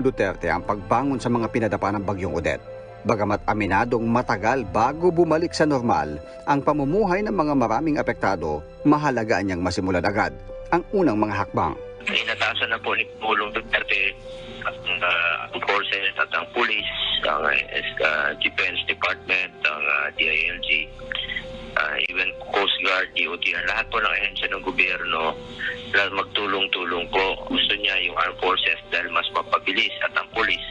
Duterte ang pagbangon sa mga pinadapa ng bagyong Odette. Bagamat aminadong matagal bago bumalik sa normal ang pamumuhay ng mga maraming apektado, mahalaga niyang masimulan agad ang unang mga hakbang. Inatasan na po ni Pangulong Duterte ang forces at ang police, ang Defense Department, ang DILG, even Coast Guard, DOTR, lahat po ng ahensya ng gobyerno na magtulong-tulong po. Gusto niya yung armed forces dahil mas mapabilis at ang police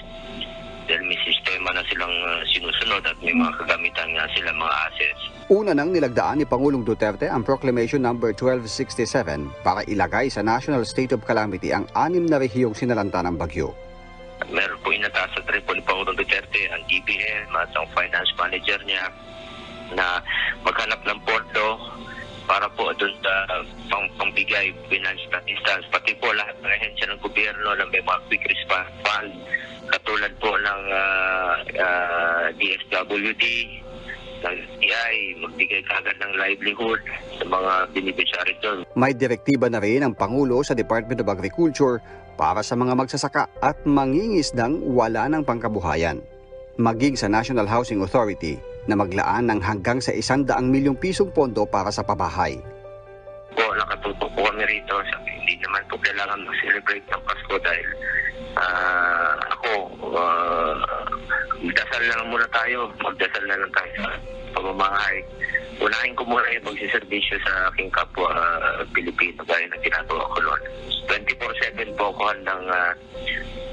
dahil may sistema na silang sinusunod at may mga kagamitan nga sila, mga assets. Una nang nilagdaan ni Pangulong Duterte ang Proclamation No. 1267 para ilagay sa National State of Calamity ang 6 na rehiyong sinalanta ng bagyo. Meron po inatasan rin po ni Pangulong Duterte ang DBM at ang finance manager niya na maghanap ng pondo para po doon sa pangbigay financial assistance, pati po lahat ng ahensya ng gobyerno na may mga quick response fund katulad po ng DSWD, ng CI, magbigay kagad ng livelihood sa mga beneficiary doon. May direktiba na rin ang Pangulo sa Department of Agriculture para sa mga magsasaka at mangingisdang wala ng pangkabuhayan. Maging sa National Housing Authority na maglaan ng hanggang sa 100 milyong pisong pondo para sa pabahay. Nakatutok po kami rito. Hindi naman po kailangan mag-celebrate ng Pasko dahil magdasal na lang muna tayo. Magdasal na lang tayo sa pamamahay. Unahin ko muna yung magsiservisyo sa aking kapwa Pilipino gaya na ginagawa ko noon. 24/7 po ako handang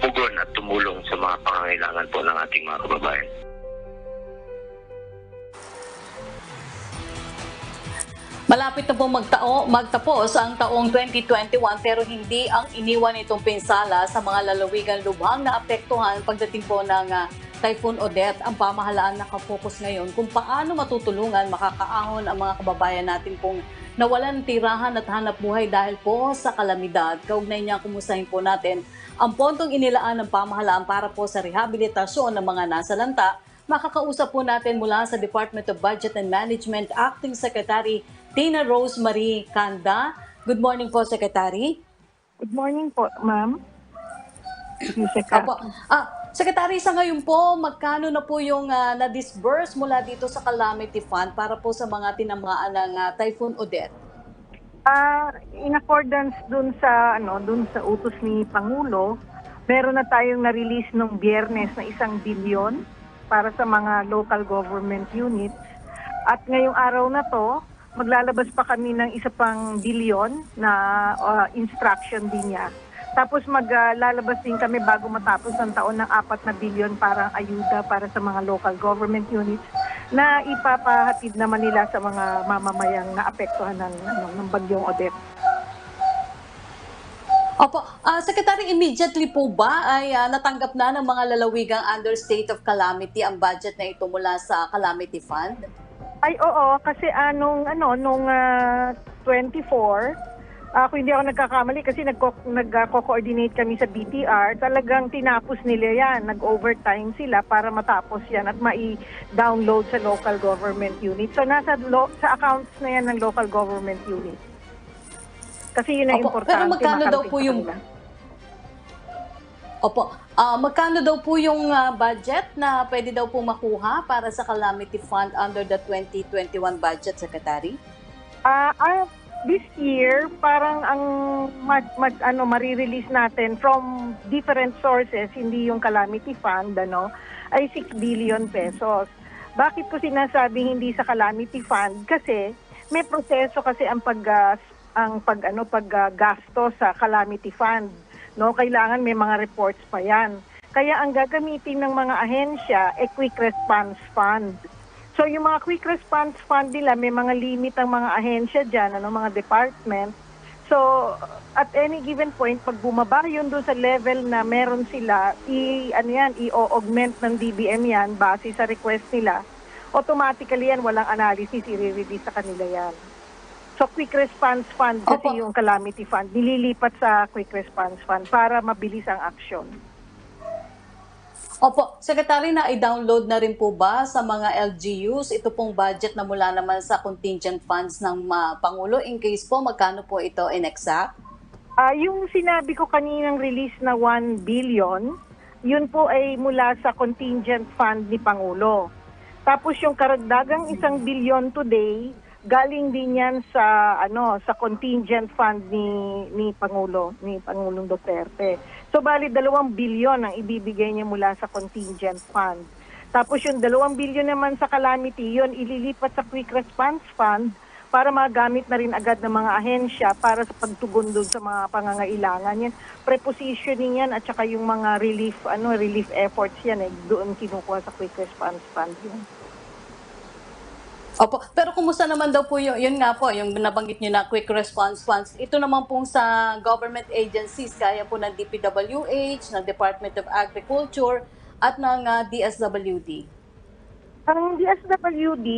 pugon at tumulong sa mga pangangailangan po ng ating mga kababayan. Malapit na po magtapos ang taong 2021 pero hindi ang iniwan itong pinsala sa mga lalawigan lubhang na apektuhan pagdating po ng Typhoon Odette. Ang pamahalaan nakapokus ngayon kung paano matutulungan makakaahon ang mga kababayan natin pong nawalan tirahan at hanap buhay dahil po sa kalamidad. Kaugnay niya, kumustahin po natin ang pondong inilaan ng pamahalaan para po sa rehabilitasyon ng mga nasalanta. Makakausap po natin mula sa Department of Budget and Management Acting Secretary Tina Rosemary Handa. Good morning po, Secretary. Good morning po, ma'am. Secretary, sa ngayon po, magkano na po yung na-disburse mula dito sa Calamity Fund para po sa mga tinamaan ng Typhoon Odette? In accordance dun sa utos ni Pangulo, meron na tayong na-release nung Biyernes na 1 bilyon para sa mga local government units. At ngayong araw na to, maglalabas pa kami ng 1 pang bilyon na instruction din niya. Tapos maglalabas din kami bago matapos ang taon ng 4 na bilyon parang ayuda para sa mga local government units na ipapahatid naman nila sa mga mamamayang naapektuhan ng bagyong Odette. Opo, Secretary, immediately po ba ay natanggap na ng mga lalawigang under state of calamity ang budget na ito mula sa Calamity Fund? Ay oo, kasi nung 24, kung hindi ako nagkakamali kasi nagko-coordinate kami sa BTR, talagang tinapos nila yan, nag-overtime sila para matapos yan at mai-download sa local government unit. So nasa sa accounts na yan ng local government unit. Kasi yun ang importante. Pero magkano daw po yung... magkano daw po yung budget na pwede daw po makuha para sa Calamity Fund under the 2021 budget, Secretary? This year, parang ang marirelease natin from different sources, hindi yung Calamity Fund, ay 6 billion pesos. Bakit ko sinasabing hindi sa Calamity Fund? Kasi may proseso kasi ang paggasto sa Calamity Fund. Kailangan may mga reports pa yan. Kaya ang gagamitin ng mga ahensya ay Quick Response Fund. So yung mga Quick Response Fund nila, may mga limit ang mga ahensya dyan, mga department. So at any given point, pag bumaba yun doon sa level na meron sila, i-augment ng DBM yan base sa request nila, automatically yan, walang analysis, i-release sa kanila yan. So Quick Response Fund kasi yung Calamity Fund, nililipat sa Quick Response Fund para mabilis ang aksyon. Opo, Secretary, na i-download na rin po ba sa mga LGUs ito pong budget na mula naman sa contingent funds ng Pangulo? In case po, magkano po ito in exact? Yung sinabi ko kaninang release na 1 billion, yun po ay mula sa contingent fund ni Pangulo. Tapos yung karagdagang 1 billion today, galing din yan sa sa contingent fund ni Pangulong Duterte. So bali 2 billion ang ibibigay niya mula sa contingent fund. Tapos yung 2 billion naman sa calamity, yun ililipat sa quick response fund para magamit na rin agad ng mga ahensya para sa pagtugon doon sa mga pangangailangan. Yan, prepositioning yan at saka yung mga relief efforts yan doon kinukuha sa quick response fund yun. Opo, pero kumusta naman daw po yun nga po, yung nabanggit nyo na quick response funds, ito naman pong sa government agencies, kaya po ng DPWH, ng Department of Agriculture, at ng DSWD. Ang DSWD,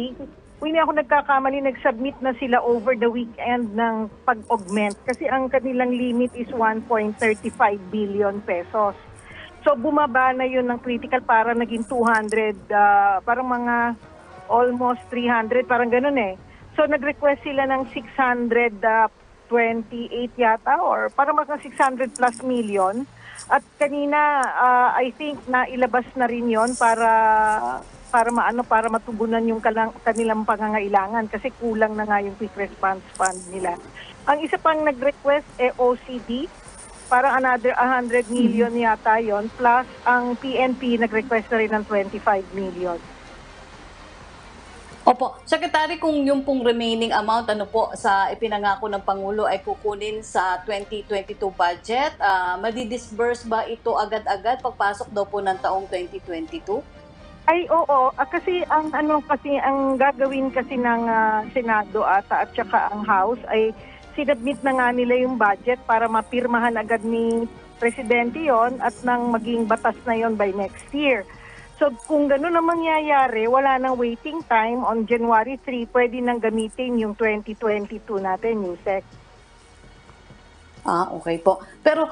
kung hindi ako nagkakamali, nag-submit na sila over the weekend ng pag-augment kasi ang kanilang limit is 1.35 billion pesos. So bumaba na yun ng critical para naging 200, parang mga almost 300, parang ganun eh. So nag-request sila ng 628 yata or parang mga 600 plus million. At kanina, I think na ilabas na rin yon para matugunan yung kanilang pangangailangan kasi kulang na nga yung quick response fund nila. Ang isa pang nag-request OCD, parang another 100 million yata yon, plus ang PNP nag-request na rin ng 25 million. Opo, Secretary, kung yung pong remaining amount sa ipinangako ng Pangulo ay kukunin sa 2022 budget, madidisburse ba ito agad-agad pagpasok daw po ng taong 2022? Ay oo, kasi ang gagawin kasi ng Senado at saka ang House ay sinubmit na nga nila yung budget para mapirmahan agad ni Presidente yon at nang maging batas na yon by next year. So kung gano'n ang mangyayari, wala nang waiting time. On January 3, pwede nang gamitin yung 2022 natin, Yusek. Okay po. Pero,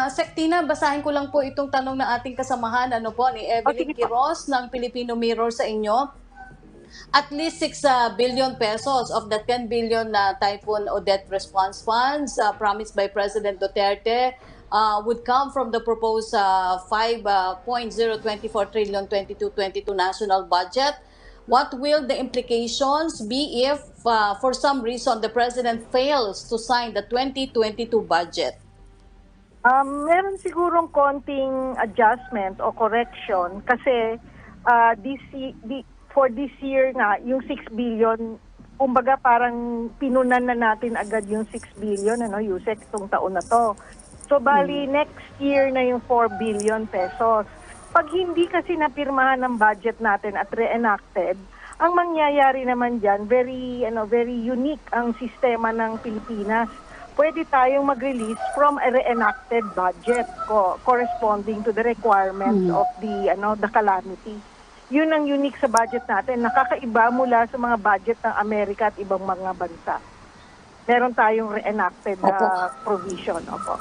Sektina, basahin ko lang po itong tanong ng ating kasamahan, ni Evelyn Quiroz ng Filipino Mirror sa inyo. At least 6 billion pesos of the 10 billion na Typhoon Odette response funds promised by President Duterte would come from the proposed 5.024 trillion 22-22 national budget. What will the implications be if, for some reason, the President fails to sign the 2022 budget? Meron sigurong konting adjustment o correction kasi for this year nga, yung 6 billion, kumbaga parang pinunan na natin agad yung 6 billion, Yusek, itong taon na to. So, bali, next year na yung 4 billion pesos. Pag hindi kasi napirmahan ng budget natin at reenacted, ang mangyayari naman dyan, very unique ang sistema ng Pilipinas. Pwede tayong mag-release from a reenacted budget corresponding to the requirements of the calamity. Yun ang unique sa budget natin. Nakakaiba mula sa mga budget ng Amerika at ibang mga bansa. Meron tayong reenacted provision. Opo.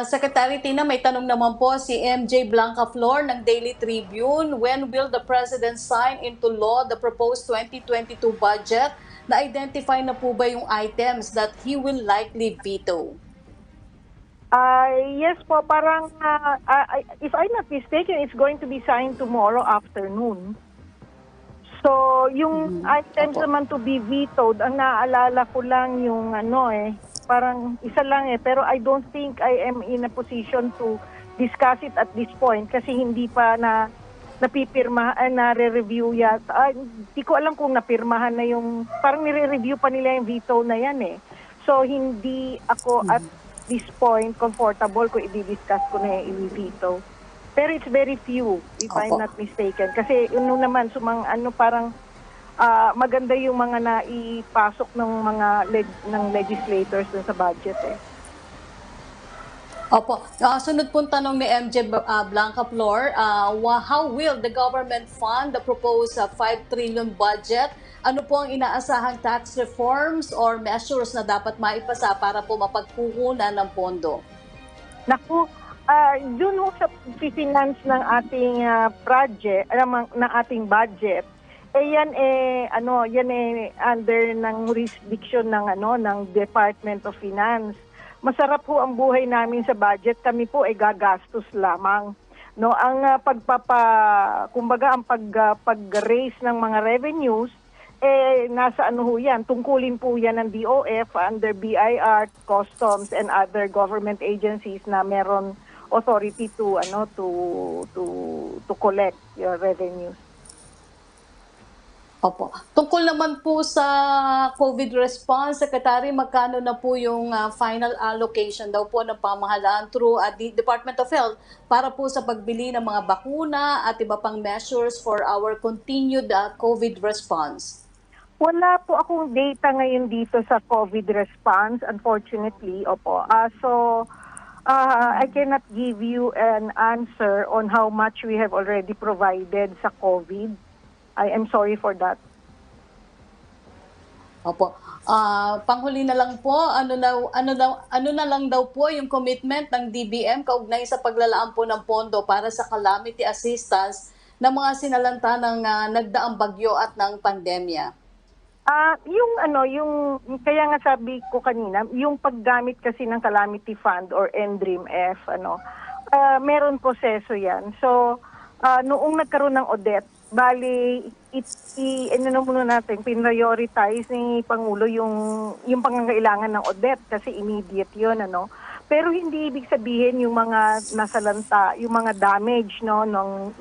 Secretary Tina, may tanong naman po si MJ Blanca Flor ng Daily Tribune. When will the President sign into law the proposed 2022 budget? Na-identify na po ba yung items that he will likely veto? Yes po, parang if I'm not mistaken, it's going to be signed tomorrow afternoon. So, yung items naman to be vetoed, ang naaalala ko lang yung parang isa lang pero I don't think I am in a position to discuss it at this point kasi hindi pa napipirmahan, na-review yata. Hindi ko alam kung napirmahan na yung, parang nire-review pa nila yung veto na yan So, hindi ako at this point comfortable kung i-discuss ko na yung i-veto. Pero it's very few, if I'm not mistaken. Kasi yun naman, parang maganda yung mga naipasok ng mga legislators dun sa budget Opo. Sunod pong tanong ni MJ Blanca Flor, how will the government fund the proposed 5 trillion budget? Ano po ang inaasahang tax reforms or measures na dapat maipasa para po mapagkukunan ng pondo? Naku, yun sa finance ng ating project, ng ating budget, yan under ng jurisdiction ng ng Department of Finance. masarap po ang buhay namin sa budget, kami po ay gagastos lamang. No, ang kumbaga ang pag-raise ng mga revenues nasa ano ho yan, tungkulin po yan ng DOF under BIR, Customs and other government agencies na meron authority to collect your revenues. Opo. Tungkol naman po sa COVID response, Secretary, magkano na po yung final allocation daw po ng pamahalaan through the Department of Health para po sa pagbili ng mga bakuna at iba pang measures for our continued COVID response? Wala po akong data ngayon dito sa COVID response, unfortunately. Opo. I cannot give you an answer on how much we have already provided sa COVID. I am sorry for that. Opo. Panghuli na lang po, ano na lang daw po yung commitment ng DBM kaugnay sa paglalaan po ng pondo para sa calamity assistance ng mga sinalanta ng nagdaang bagyo at ng pandemya? Yung kaya nga sabi ko kanina, yung paggamit kasi ng calamity fund or NDREAM-F, meron proseso 'yan. So, noong nagkaroon ng Odette, bali prioritize ni Pangulo yung pangangailangan ng Odette kasi immediate 'yon, Pero hindi ibig sabihin yung mga nasalanta, yung mga damage nung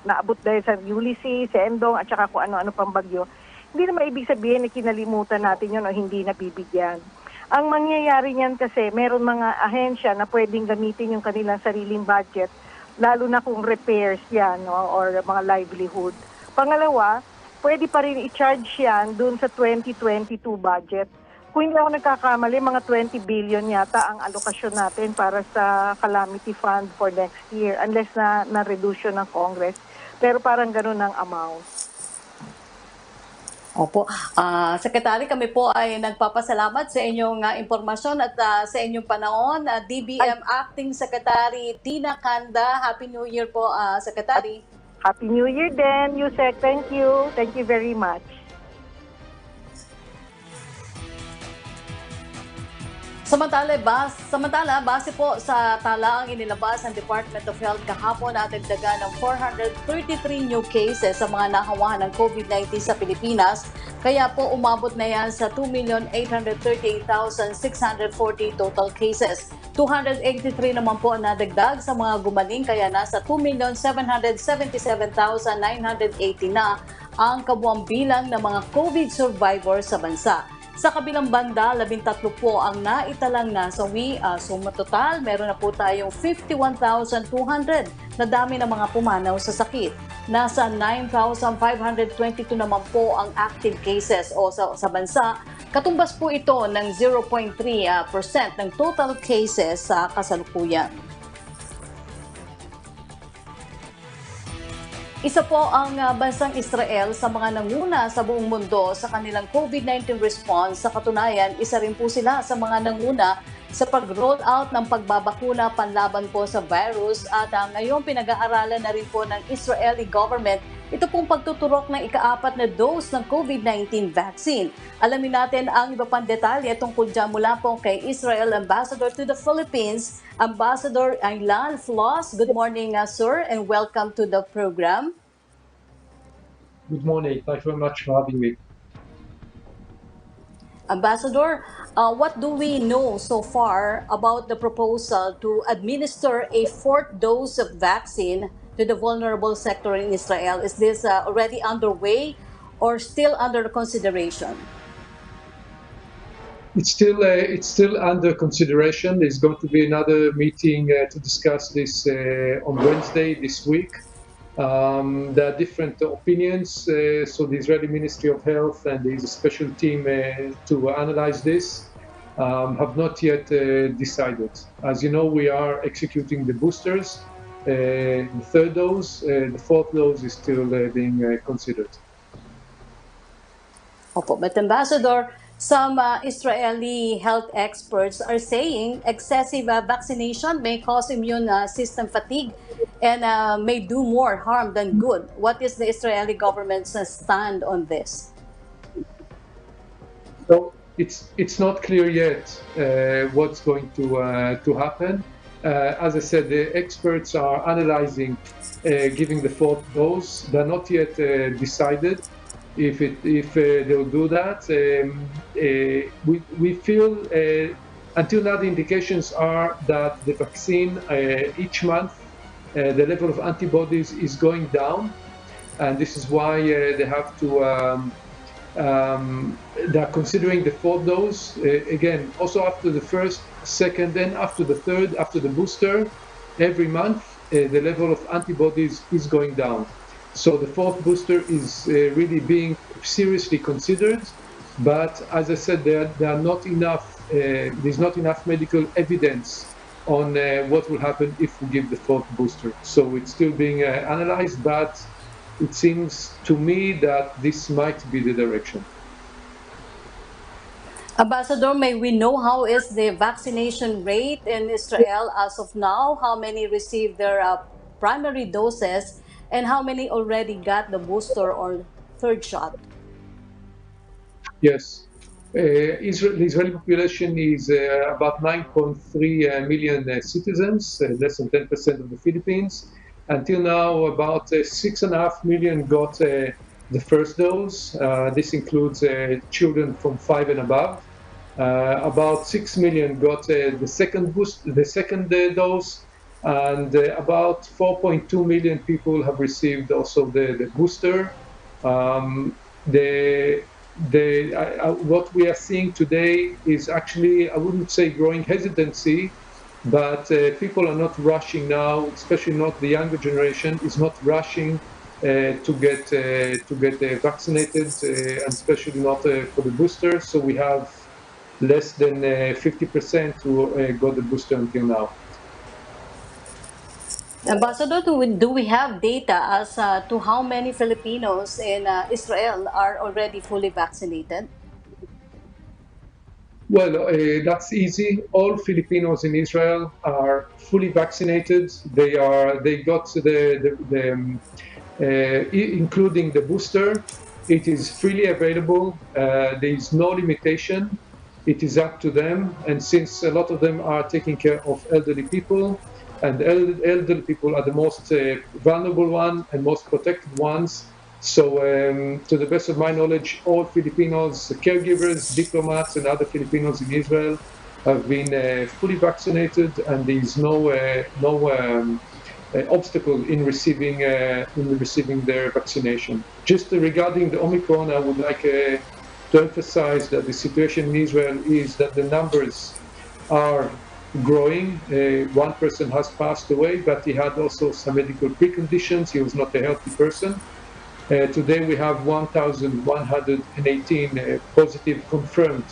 naabot dahil sa Ulysses, Sendong at saka kung ano-ano pang bagyo. Hindi naman ibig sabihin na kinalimutan natin yun o hindi nabibigyan. Ang mangyayari niyan kasi, meron mga ahensya na pwedeng gamitin yung kanilang sariling budget, lalo na kung repairs yan or mga livelihood. Pangalawa, pwede pa rin i-charge yan dun sa 2022 budget. Kung hindi ako nagkakamali, mga 20 billion yata ang alokasyon natin para sa calamity fund for next year, unless na-reduce ng Congress. Pero parang ganun ang amount. Opo. Secretary, kami po ay nagpapasalamat sa inyong impormasyon at sa inyong panahon. DBM Acting Secretary Tina Handa, Happy New Year po, Secretary. Happy New Year din, Yusek. Thank you. Thank you very much. Samantala, base po sa talaang inilabas ng Department of Health kahapon at nagdaga ng 433 new cases sa mga nahawahan ng COVID-19 sa Pilipinas. Kaya po umabot na yan sa 2,838,640 total cases. 283 naman po nadagdag sa mga gumaling kaya nasa 2,777,980 na ang kabuang bilang ng mga COVID survivors sa bansa. Sa kabilang banda, 13 po ang naitalang nasawi. Total, meron na po tayong 51,200 na dami ng mga pumanaw sa sakit. Nasa 9,522 naman po ang active cases sa bansa. Katumbas po ito ng 0.3% ng total cases sa kasalukuyan. Isa po ang bansang Israel sa mga nanguna sa buong mundo sa kanilang COVID-19 response. Sa katunayan, isa rin po sila sa mga nanguna sa pag-roll out ng pagbabakuna panlaban po sa virus at ngayon pinag-aaralan na rin po ng Israeli government ito pong pagtuturok ng ika-4 na dose ng COVID-19 vaccine. Alamin natin ang iba pang detalye tungkol dyan mula po kay Israel Ambassador to the Philippines, Ambassador Aylan Flos. Good morning, sir, and welcome to the program. Good morning. Thank you very much for having me. Ambassador, what do we know so far about the proposal to administer a 4th dose of vaccine to the vulnerable sector in Israel? Is this already underway or still under consideration? It's still under consideration. There's going to be another meeting to discuss this on Wednesday this week. There are different opinions. So the Israeli Ministry of Health and there is a special team to analyze this. Have not yet decided. As you know, we are executing the boosters. The 3rd dose, the 4th dose is still being considered. Opo, but Ambassador, some Israeli health experts are saying excessive vaccination may cause immune system fatigue and may do more harm than good. What is the Israeli government's stand on this? So it's not clear yet what's going to happen. As I said, the experts are analyzing giving the fourth dose. They're not yet decided if they'll do that. We feel until now the indications are that the vaccine each month the level of antibodies is going down, and this is why they have to. They're considering the fourth dose again. Also after the first, second, then after the third, after the booster, every month the level of antibodies is going down. So the fourth booster is really being seriously considered, but as I said, there are not enough. There's not enough medical evidence on what will happen if we give the fourth booster. So it's still being analyzed, but it seems to me that this might be the direction. Ambassador, may we know how is the vaccination rate in Israel as of now? How many received their primary doses, and how many already got the booster or third shot? Yes. The Israeli population is about 9.3 million citizens, less than 10% of the Philippines. Until now, about 6.5 million got the first dose. This includes children from 5 and above. About 6 million got the second dose, and about 4.2 million people have received also the booster. What we are seeing today is actually, I wouldn't say growing hesitancy, but people are not rushing now, especially not the younger generation, is not rushing to get vaccinated, and especially not for the booster. So we have less than 50% who got the booster until now. Ambassador, do we have data as to how many Filipinos in Israel are already fully vaccinated? Well, that's easy. All Filipinos in Israel are fully vaccinated. They got including the booster. It is freely available. There is no limitation. It is up to them. And since a lot of them are taking care of elderly people, and elderly people are the most vulnerable one and most protected ones. So to the best of my knowledge, all Filipinos, caregivers, diplomats, and other Filipinos in Israel have been fully vaccinated, and there is no obstacle in receiving their vaccination. Just regarding the Omicron, I would like to emphasize that the situation in Israel is that the numbers are growing. One person has passed away, but he had also some medical preconditions. He was not a healthy person. Today we have 1,118 positive confirmed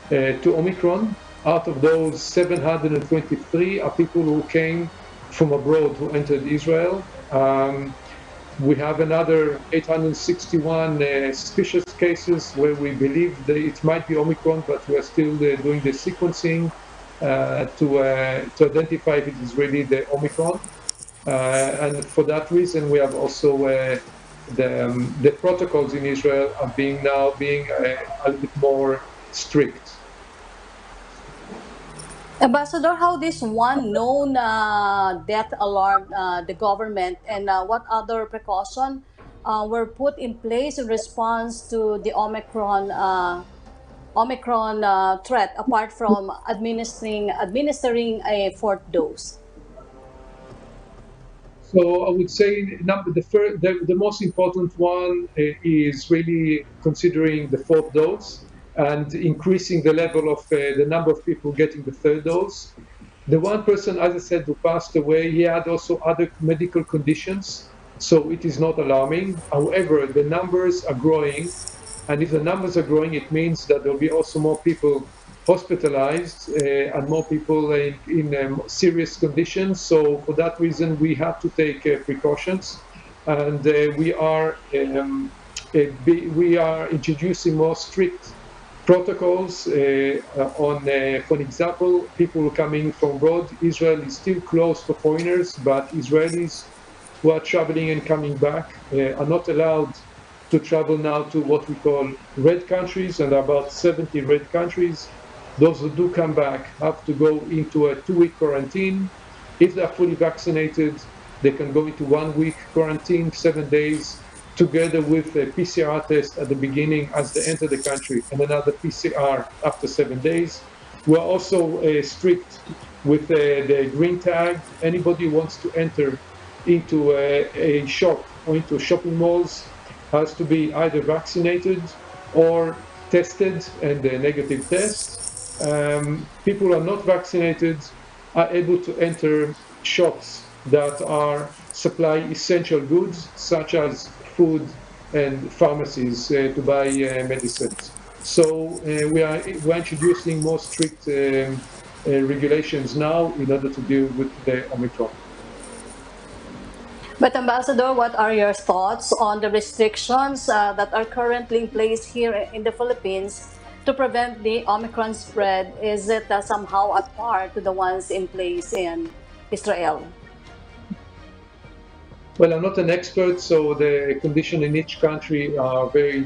to Omicron. Out of those, 723 are people who came from abroad who entered Israel. We have another 861 suspicious cases where we believe that it might be Omicron, but we are still doing the sequencing to identify if it is really the Omicron. And for that reason, we have also the protocols in Israel are now being a little bit more strict. Ambassador, how this one known death alarmed the government, and what other precautions were put in place in response to the Omicron threat, apart from administering a fourth dose? So I would say the most important one is really considering the fourth dose and increasing the level of the number of people getting the third dose. The one person, as I said, who passed away, he had also other medical conditions, so it is not alarming. However, the numbers are growing, and if the numbers are growing, it means that there will be also more people hospitalized and more people in serious conditions. So for that reason, we have to take precautions, and we are introducing more strict protocols on, for example, people coming from abroad. Israel is still closed for foreigners, but Israelis who are traveling and coming back are not allowed to travel now to what we call red countries, and about 70 red countries. Those who do come back have to go into a 2-week quarantine. If they're fully vaccinated, they can go into 1-week quarantine, 7 days, together with a PCR test at the beginning as they enter the country, and another PCR after 7 days. We're also strict with the green tag. Anybody who wants to enter into a shop or into shopping malls has to be either vaccinated or tested and a negative test. People who are not vaccinated are able to enter shops that are supply essential goods such as food and pharmacies to buy medicines. So we're introducing more strict regulations now in order to deal with the Omicron. But Ambassador, what are your thoughts on the restrictions that are currently in place here in the Philippines to prevent the Omicron spread? Is it somehow at par to the ones in place in Israel? Well, I'm not an expert, so the conditions in each country are very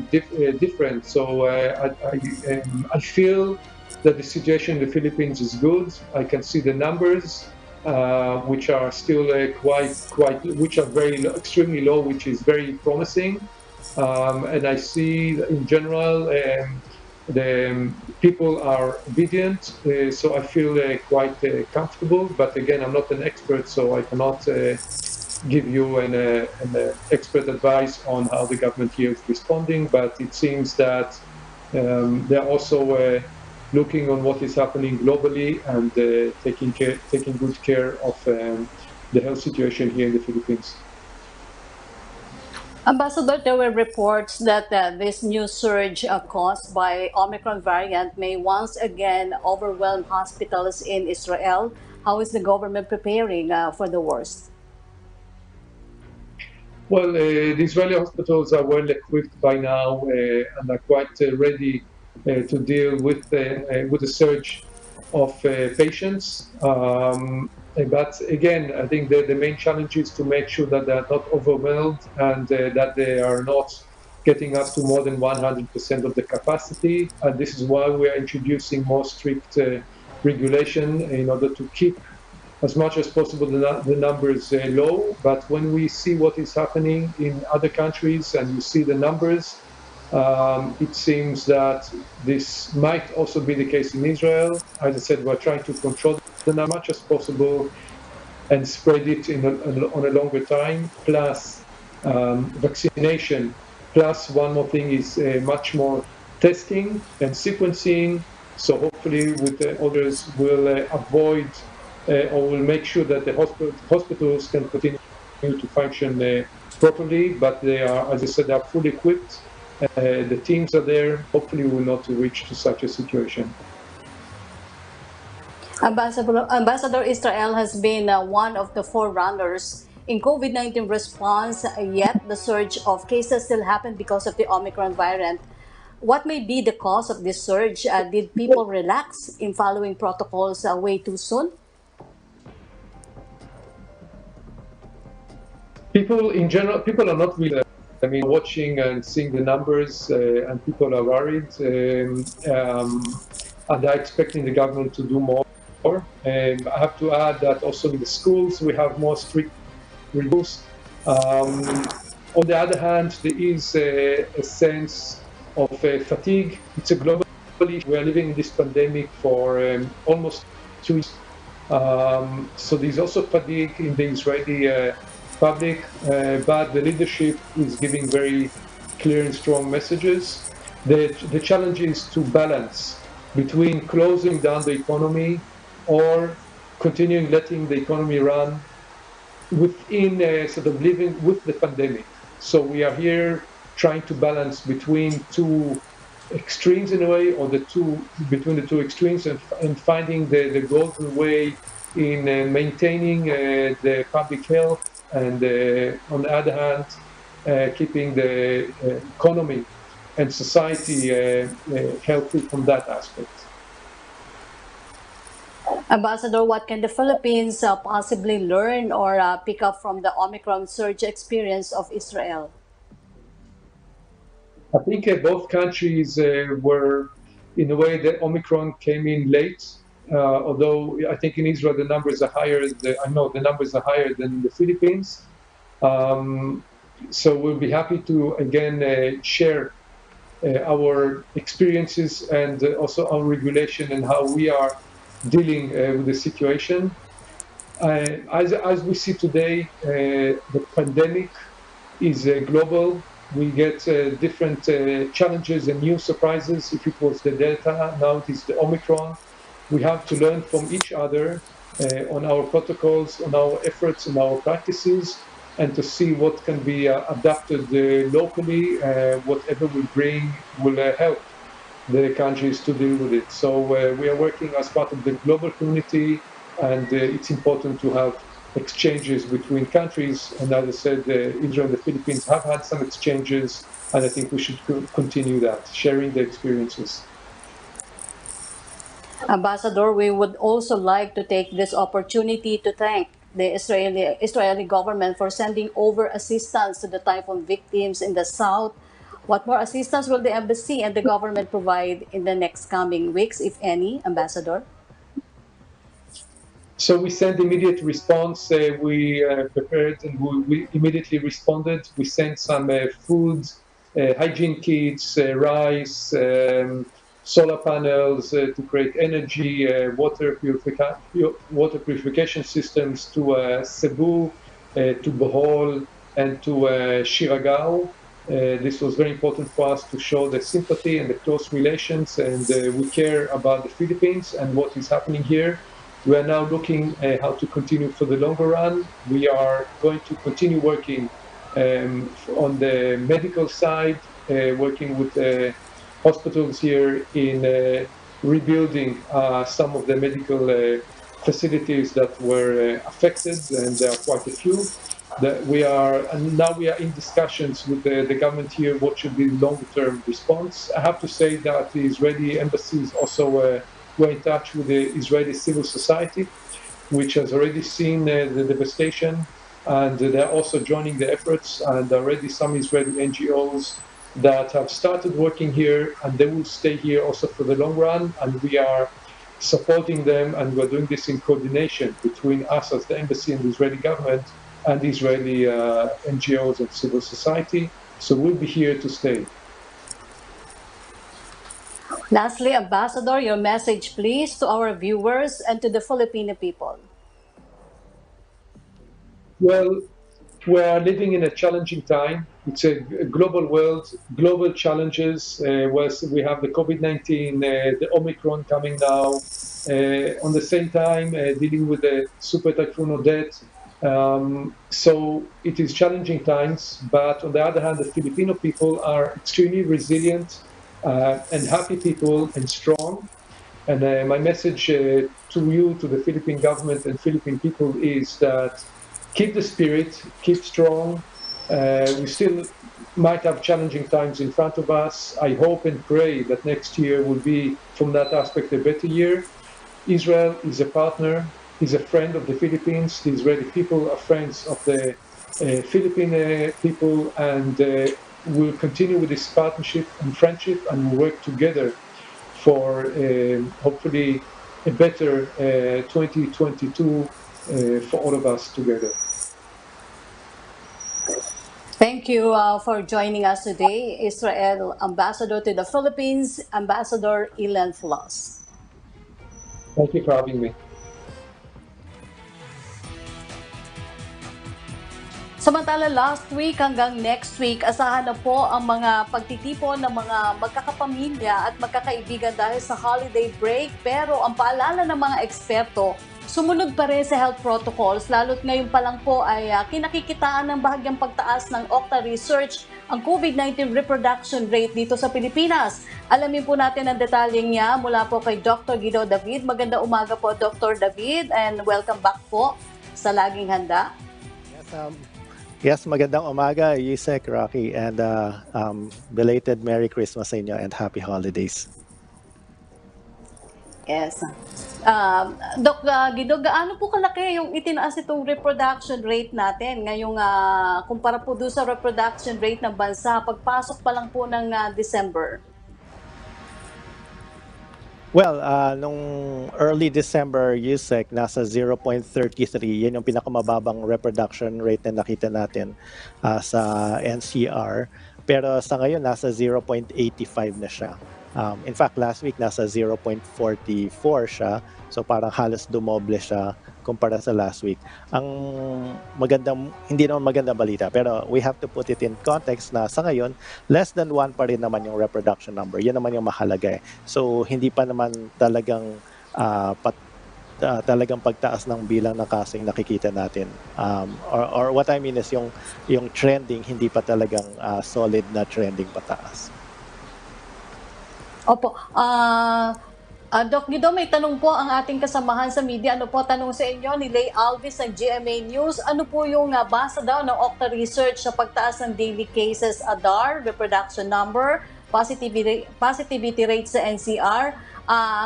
different. So I feel that the situation in the Philippines is good. I can see the numbers, which are still which are extremely low, which is very promising. And I see in general the people are obedient, so I feel quite comfortable. But again, I'm not an expert, so I cannot give you an expert advice on how the government here is responding. But it seems that they're also looking on what is happening globally and taking good care of the health situation here in the Philippines. Ambassador, there were reports that this new surge caused by Omicron variant may once again overwhelm hospitals in Israel. How is the government preparing for the worst? Well, the Israeli hospitals are well equipped by now and are quite ready to deal with the surge of patients. But again, I think the main challenge is to make sure that they are not overwhelmed and that they are not getting up to more than 100% of the capacity. And this is why we are introducing more strict regulation in order to keep as much as possible the numbers low. But when we see what is happening in other countries and you see the numbers, it seems that this might also be the case in Israel. As I said, we're trying to control them as much as possible and spread it on a longer time, plus vaccination. Plus, one more thing is much more testing and sequencing. So hopefully with the others will avoid or will make sure that the hospitals can continue to function properly. But they are, as I said, they are fully equipped. The teams are there. Hopefully, we will not reach to such a situation. Ambassador, Israel has been one of the forerunners in COVID-19 response, yet the surge of cases still happened because of the Omicron variant. What may be the cause of this surge? Did people relax in following protocols way too soon? People in general, people are not really. I mean, watching and seeing the numbers, and people are worried, and they're expecting the government to do more. I have to add that also in the schools we have more strict rules. On the other hand, there is a sense of fatigue. It's a global issue. We are living in this pandemic for almost 2 years. So there's also fatigue in the Israeli public, but the leadership is giving very clear and strong messages. The challenge is to balance between closing down the economy or continuing letting the economy run within sort of living with the pandemic. So we are here trying to balance between two extremes in a way, or between the two extremes, and finding the golden way in maintaining the public health, and on the other hand, keeping the economy and society healthy from that aspect. Ambassador, what can the Philippines possibly learn or pick up from the Omicron surge experience of Israel? I think both countries were, in a way, the Omicron came in late. Although I think in Israel the numbers are higher. I know the numbers are higher than in the Philippines. So we'll be happy to again share our experiences and also our regulation and how we are dealing with the situation. As we see today, the pandemic is global. We get different challenges and new surprises. If it was the Delta, now it is the Omicron. We have to learn from each other on our protocols, on our efforts, and our practices, and to see what can be adapted locally. Whatever we bring will help the countries to deal with it. So we are working as part of the global community, and it's important to have exchanges between countries. And as I said, Israel and the Philippines have had some exchanges, and I think we should continue that, sharing the experiences. Ambassador, we would also like to take this opportunity to thank the Israeli government for sending over assistance to the typhoon victims in the south. What more assistance will the embassy and the government provide in the next coming weeks, if any, Ambassador? So we sent immediate response. We prepared and we immediately responded. We sent some food, hygiene kits, rice, solar panels to create energy, water purification systems to Cebu, to Bohol, and to Shiragao. This was very important for us to show the sympathy and the close relations, and we care about the Philippines and what is happening here. We are now looking how to continue for the longer run. We are going to continue working on the medical side, working with hospitals here in rebuilding some of the medical facilities that were affected, and there are quite a few. We are in discussions with the government here what should be the longer-term response. I have to say that the Israeli embassy is also we're in touch with the Israeli civil society, which has already seen the devastation, and they're also joining the efforts, and already some Israeli NGOs that have started working here, and they will stay here also for the long run, and we are supporting them, and we're doing this in coordination between us as the embassy and the Israeli government and the Israeli NGOs and civil society. So we'll be here to stay. Lastly, Ambassador, your message, please, to our viewers and to the Filipino people. Well, we are living in a challenging time. It's a global world, global challenges. We have the COVID-19, the Omicron coming now. On the same time, dealing with the Super Typhoon Odette. So it is challenging times, but on the other hand, the Filipino people are extremely resilient and happy people and strong. And my message to you, to the Philippine government and Philippine people is that keep the spirit, keep strong. We still might have challenging times in front of us. I hope and pray that next year will be, from that aspect, a better year. Israel is a partner, is a friend of the Philippines. The Israeli people are friends of the Philippine people, and we'll continue with this partnership and friendship, and we'll work together for hopefully a better 2022 for all of us together. Thank you for joining us today, Israel Ambassador to the Philippines, Ambassador Ilan Flos. Thank you for having me. Samantala, last week hanggang next week, asahan na po ang mga pagtitipon ng mga magkakapamilya at magkakaibigan dahil sa holiday break. Pero ang paalala ng mga eksperto, sumunod pa rin sa health protocols, lalo't ngayon pa lang po ay kinakikitaan ng bahagyang pagtaas ng Okta Research ang COVID-19 reproduction rate dito sa Pilipinas. Alamin po natin ang detalyeng niya mula po kay Dr. Guido David. Magandang umaga po, Dr. David, and welcome back po sa Laging Handa. Yes, magandang umaga, Yusek, Rocky, and belated Merry Christmas sa inyo and Happy Holidays. Yes. Doc Guido, gaano po kalaki yung itinaas itong reproduction rate natin ngayong kumpara po doon sa reproduction rate ng bansa pagpasok pa lang po ng December? Well, nung early December, USEC, nasa 0.33. Yan yung pinakamababang reproduction rate na nakita natin sa NCR. Pero sa ngayon, nasa 0.85 na siya. In fact, last week, nasa 0.44 siya. So parang halos dumoble siya kumpara sa last week. Ang hindi naman magandang balita, pero we have to put it in context na sa ngayon, less than 1 pa rin naman yung reproduction number. Yan naman yung mahalaga eh. So hindi pa naman talagang talagang pagtaas ng bilang ng kaso yung nakikita natin. Or what I mean is yung trending, hindi pa talagang solid na trending pataas. Opo. Doc Guido, may tanong po ang ating kasamahan sa media. Ano po tanong sa inyo ni Lay Alvis ng GMA News? Ano po yung basa daw ng Octa Research sa pagtaas ng daily cases ADAR, reproduction number, positivity rate sa NCR?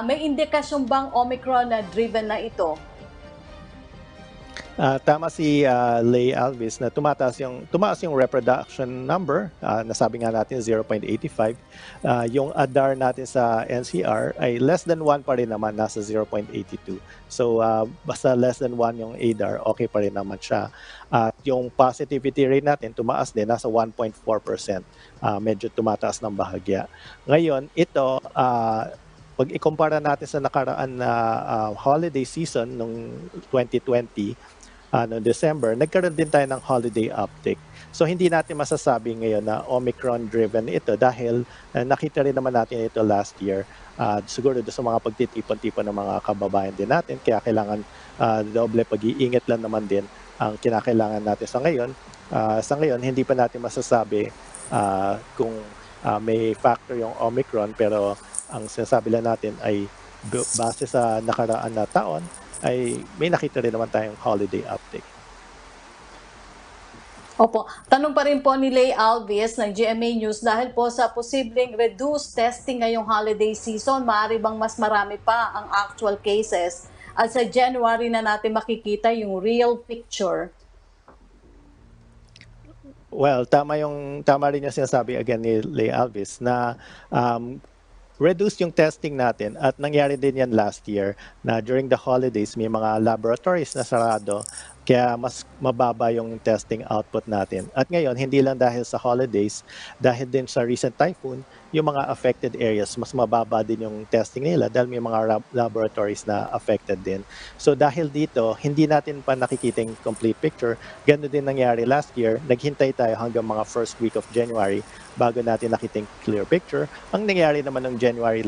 May indikasyon bang Omicron na driven na ito? Tama si Lay Alvis na tumaas yung reproduction number, nasabi nga natin 0.85. Yung ADAR natin sa NCR ay less than 1 pa rin naman, nasa 0.82. So basta less than 1 yung ADAR, okay pa rin naman siya. At yung positivity rate natin tumaas din, nasa 1.4%. Medyo tumataas ng bahagya. Ngayon, ito pag ikumpara natin sa nakaraan na holiday season nung 2020, noong December, nagkaroon din tayo ng holiday uptick. So hindi natin masasabi ngayon na Omicron-driven ito dahil nakita rin naman natin ito last year. Siguro doon sa mga pagtitipon-tipon ng mga kababayan din natin, kaya kailangan doble pag-iingat lang naman din ang kinakailangan natin sa ngayon. Sa ngayon, hindi pa natin masasabi kung may factor yung Omicron, pero ang sinasabi lang natin ay base sa nakaraan na taon, ay may nakita rin naman tayong holiday uptick. Opo. Tanong pa rin po ni Lay Alvis ng GMA News, dahil po sa posibleng reduced testing ngayong holiday season, maaari bang mas marami pa ang actual cases at sa January na natin makikita yung real picture? Well, tama rin yung sinasabi again ni Lay Alvis na reduce yung testing natin, at nangyari din yan last year na during the holidays may mga laboratories na sarado, kaya mas mababa yung testing output natin. At ngayon, hindi lang dahil sa holidays, dahil din sa recent typhoon, yung mga affected areas, mas mababa din yung testing nila dahil may mga laboratories na affected din. So dahil dito, hindi natin pa nakikita yung complete picture. Ganun din nangyari last year. Naghintay tayo hanggang mga first week of January bago natin nakita yung clear picture. Ang nangyari naman ng January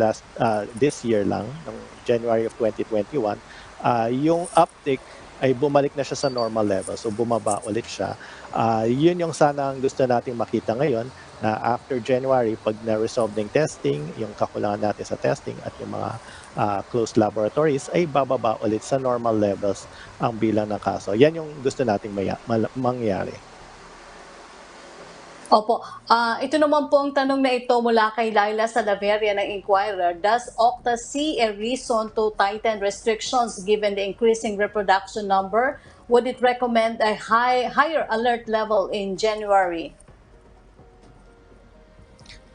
this year lang, ng January of 2021, yung uptick ay bumalik na siya sa normal level. So bumaba ulit siya. Yun yung sana ang gusto nating makita ngayon, na after January, pag na-resolve ng testing, yung kakulangan natin sa testing at yung mga closed laboratories, ay bababa ulit sa normal levels ang bilang ng kaso. Yan yung gusto nating mangyari. Opo. Ito naman po ang tanong na ito mula kay Laila Salaveria ng Inquirer. Does Octa see a reason to tighten restrictions given the increasing reproduction number? Would it recommend a higher alert level in January?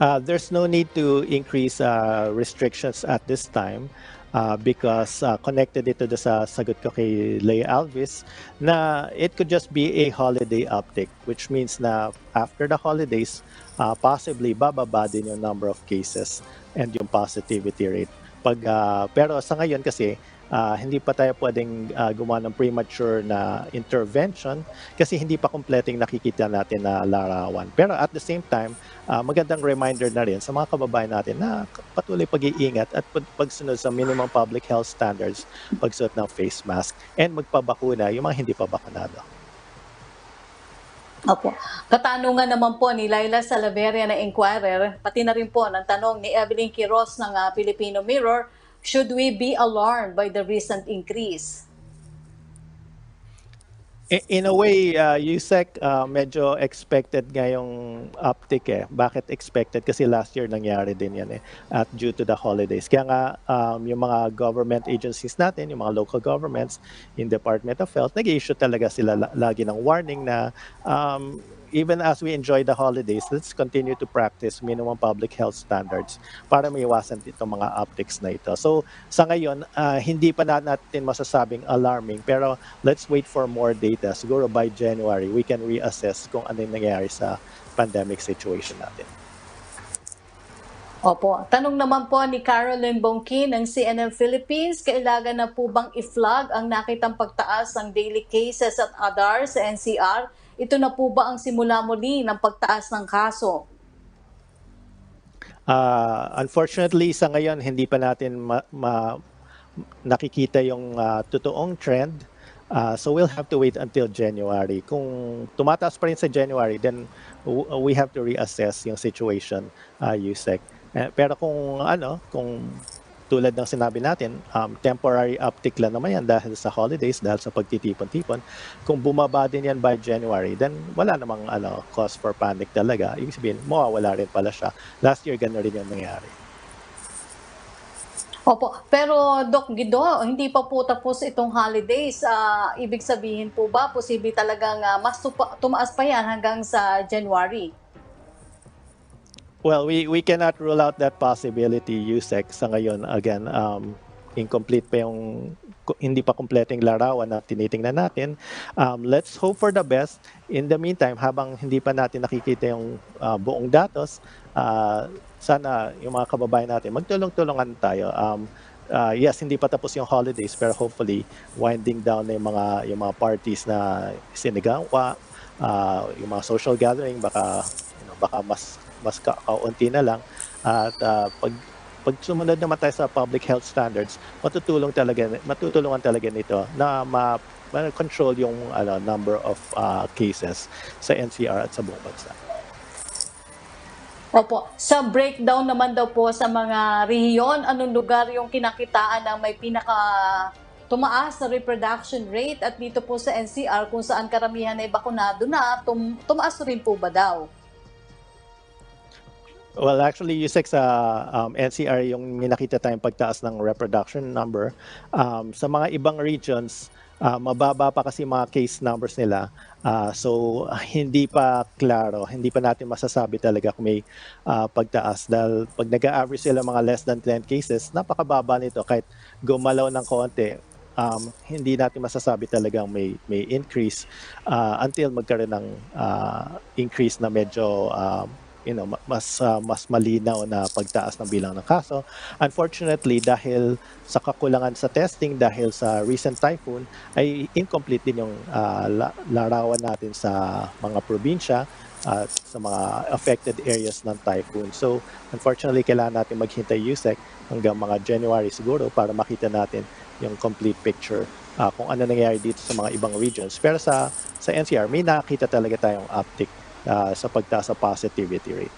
There's no need to increase restrictions at this time. Because connected ito sa sagot ko kay Lay Alvis na it could just be a holiday uptick, which means na after the holidays, possibly bababa din yung number of cases and yung positivity rate. Pero sa ngayon kasi, hindi pa tayo pwedeng gumawa ng premature na intervention kasi hindi pa kompletong nakikita natin na larawan. Pero at the same time, magandang reminder na rin sa mga kababayan natin na patuloy pag-iingat at pagsunod sa minimum public health standards, pagsuot ng face mask, and magpabakuna yung mga hindi pa bakunado. Opo. Katanungan naman po ni Laila Salaveria na Inquirer, pati na rin po ng tanong ni Evelyn Quiroz ng Filipino Mirror, should we be alarmed by the recent increase? In a way, USEC, medyo expected ngayong uptick eh. Bakit expected? Kasi last year nangyari din yan eh, at due to the holidays. Kaya nga, yung mga government agencies natin, yung mga local governments in Department of Health, nag-issue talaga sila lagi ng warning na even as we enjoy the holidays, let's continue to practice minimum public health standards para maiwasan itong mga upticks na ito. So sa ngayon, hindi pa natin masasabing alarming, pero let's wait for more data. Siguro by January, we can reassess kung ano yung nangyayari sa pandemic situation natin. Opo. Tanong naman po ni Caroline Bongkin ng CNN Philippines, kailangan na po bang i-flag ang nakitang pagtaas ng daily cases at ADAR sa NCR? Ito na po ba ang simula muli ng pagtaas ng kaso? Unfortunately, sa ngayon, hindi pa natin nakikita yung totoong trend. So we'll have to wait until January. Kung tumataas pa rin sa January, then we have to reassess yung situation, USEC. Pero kung tulad ng sinabi natin, temporary uptick lang naman yan dahil sa holidays, dahil sa pagtitipon-tipon. Kung bumaba din yan by January, then wala namang cause for panic talaga. Ibig sabihin, mawawala rin pala siya. Last year, gano'n rin yung nangyari. Opo, pero Doc Guido, hindi pa po tapos itong holidays. Ibig sabihin po ba, posible talagang mas tumaas pa yan hanggang sa January? Well, we cannot rule out that possibility, USEC, sa ngayon. Again, incomplete pa yung, hindi pa kompleto yung larawan na tinitingnan natin. Let's hope for the best. In the meantime, habang hindi pa natin nakikita yung buong datos, sana yung mga kababayan natin, magtulong-tulungan tayo. Yes, hindi pa tapos yung holidays, pero hopefully, winding down na yung mga parties na sinigawa, yung mga social gathering, baka mas kaunti na lang. At pag sumunod naman tayo sa public health standards, matutulungan talaga nito na ma-control yung number of cases sa NCR at sa buong bansa. Opo, sa breakdown naman daw po sa mga rehiyon, anong lugar yung kinakitaan na may tumaas na reproduction rate, at dito po sa NCR kung saan karamihan ay bakunado na, tumaas rin po ba daw? Well, actually, USEC sa NCR, yung may nakita tayong pagtaas ng reproduction number. Sa mga ibang regions, mababa pa kasi mga case numbers nila. So, hindi pa klaro, hindi pa natin masasabi talaga kung may pagtaas. Dahil pag nag-average sila mga less than 10 cases, napakababa nito. Kahit gumalaw ng konti, hindi natin masasabi talagang may increase until magkaroon ng increase na medyo mas malinaw na pagtaas ng bilang ng kaso. Unfortunately, dahil sa kakulangan sa testing, dahil sa recent typhoon, ay incomplete din yung larawan natin sa mga probinsya at sa mga affected areas ng typhoon. So, unfortunately, kailangan natin maghintay USEC hanggang mga January siguro para makita natin yung complete picture kung ano nangyayari dito sa mga ibang regions. Pero sa NCR, may nakita talaga tayong uptick sa pagtaas sa positivity rate.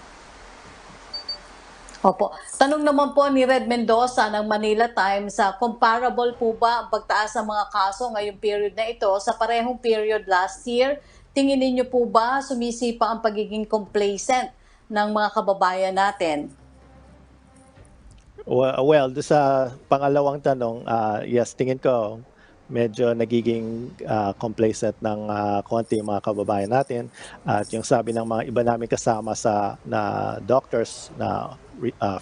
Opo. Tanong naman po ni Red Mendoza ng Manila Times, comparable po ba ang pagtaas ng mga kaso ngayong period na ito sa parehong period last year? Tingin niyo po ba sumisipa ang pagiging complacent ng mga kababayan natin? Well, sa pangalawang tanong, yes, tingin ko medyo nagiging complacent ng konti mga kababayan natin. At yung sabi ng mga iba namin kasama na doctors, na